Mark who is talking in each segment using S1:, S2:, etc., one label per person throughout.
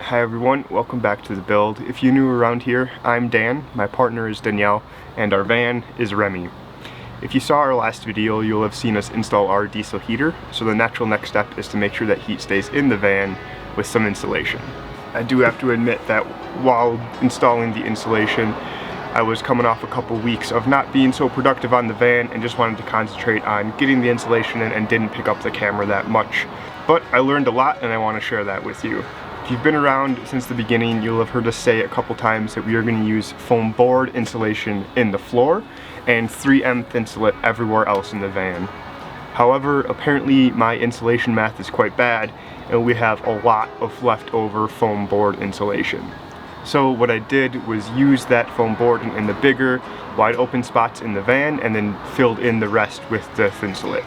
S1: Hi everyone, welcome back to the build. If you're new around here, I'm Dan, my partner is Danielle, and our van is Remy. If you saw our last video, you'll have seen us install our diesel heater, so the natural next step is to make sure that heat stays in the van with some insulation. I do have to admit that while installing the insulation, I was coming off a couple weeks of not being so productive on the van and just wanted to concentrate on getting the insulation in and didn't pick up the camera that much. But I learned a lot and I want to share that with you. If you've been around since the beginning, you'll have heard us say a couple times that we are going to use foam board insulation in the floor and 3M Thinsulate everywhere else in the van. However, apparently my insulation math is quite bad and we have a lot of leftover foam board insulation. So what I did was use that foam board in the bigger, wide open spots in the van and then filled in the rest with the Thinsulate.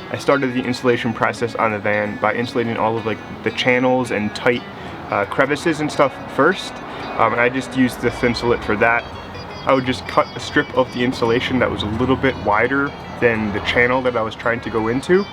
S1: I started the installation process on the van by insulating all of the channels and tight crevices and stuff first. And I just used the Thinsulate for that. I would just cut a strip of the insulation that was a little bit wider than the channel that I was trying to go into,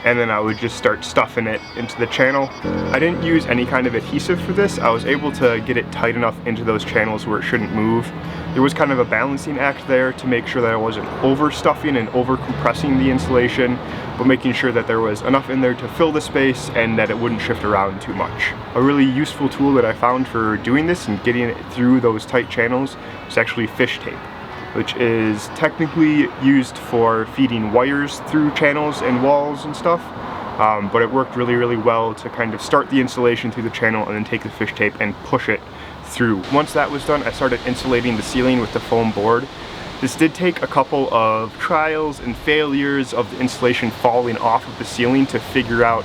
S1: and then I would just start stuffing it into the channel. I didn't use any kind of adhesive for this. I was able to get it tight enough into those channels where it shouldn't move. There was kind of a balancing act there to make sure that I wasn't overstuffing and over compressing the insulation, but making sure that there was enough in there to fill the space and that it wouldn't shift around too much. A really useful tool that I found for doing this and getting it through those tight channels is actually fish tape, which is technically used for feeding wires through channels and walls and stuff, but it worked really well to kind of start the insulation through the channel and then take the fish tape and push it through. Once that was done, I started insulating the ceiling with the foam board. This did take a couple of trials and failures of the insulation falling off of the ceiling to figure out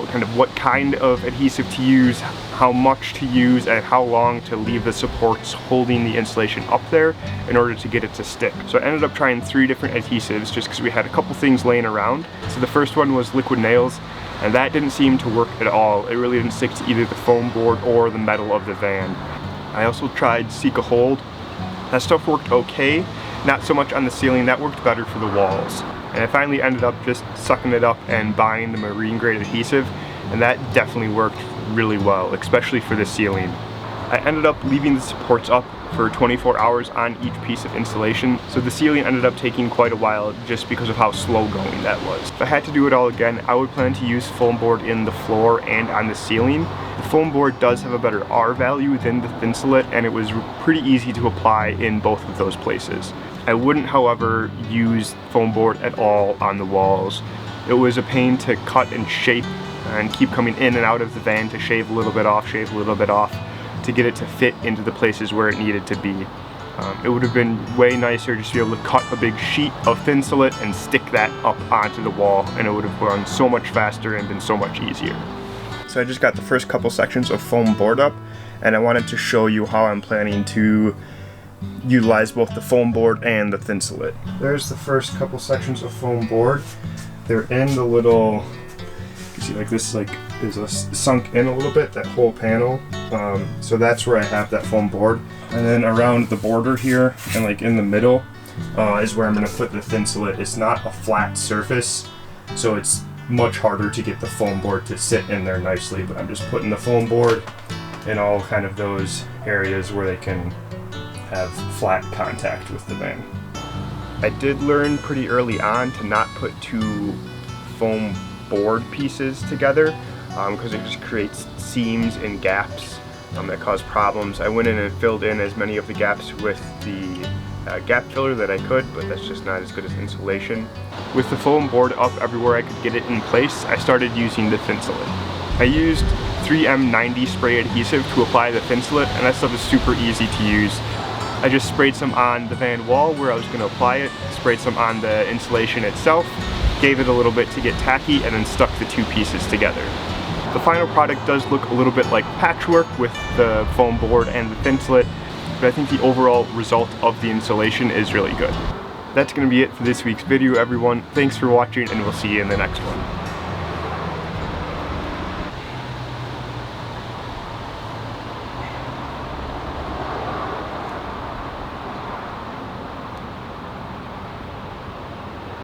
S1: kind of what kind of adhesive to use, how much to use, and how long to leave the supports holding the insulation up there in order to get it to stick. So I ended up trying 3 different adhesives just because we had a couple things laying around. So the first one was liquid nails, and that didn't seem to work at all. It really didn't stick to either the foam board or the metal of the van. I also tried Sika Hold. That stuff worked okay, not so much on the ceiling. That worked better for the walls. And I finally ended up just sucking it up and buying the marine grade adhesive, and that definitely worked really well, especially for the ceiling. I ended up leaving the supports up for 24 hours on each piece of insulation, so the ceiling ended up taking quite a while just because of how slow going that was. If I had to do it all again, I would plan to use foam board in the floor and on the ceiling. The foam board does have a better R value than the Thinsulate, and it was pretty easy to apply in both of those places. I wouldn't, however, use foam board at all on the walls. It was a pain to cut and shape and keep coming in and out of the van to shave a little bit off, to get it to fit into the places where it needed to be. It would have been way nicer just to be able to cut a big sheet of Thinsulate and stick that up onto the wall, and it would have gone so much faster and been so much easier. So I just got the first couple sections of foam board up, and I wanted to show you how I'm planning to utilize both the foam board and the Thinsulate. There's the first couple sections of foam board. They're in the little, you see, this is sunk in a little bit, that whole panel. So that's where I have that foam board. And then around the border here and in the middle is where I'm going to put the Thinsulate. It's not a flat surface, so it's much harder to get the foam board to sit in there nicely, but I'm just putting the foam board in all kind of those areas where they can have flat contact with the van. I did learn pretty early on to not put 2 foam board pieces together because it just creates seams and gaps that cause problems. I went in and filled in as many of the gaps with the gap filler that I could, but that's just not as good as insulation. With the foam board up everywhere I could get it in place, I started using the Thinsulate. I used 3M 90 spray adhesive to apply the Thinsulate, and that stuff is super easy to use. I just sprayed some on the van wall where I was going to apply it, sprayed some on the insulation itself, gave it a little bit to get tacky, and then stuck the 2 pieces together. The final product does look a little bit like patchwork with the foam board and the Thinsulate, but I think the overall result of the insulation is really good. That's going to be it for this week's video, everyone. Thanks for watching, and we'll see you in the next one.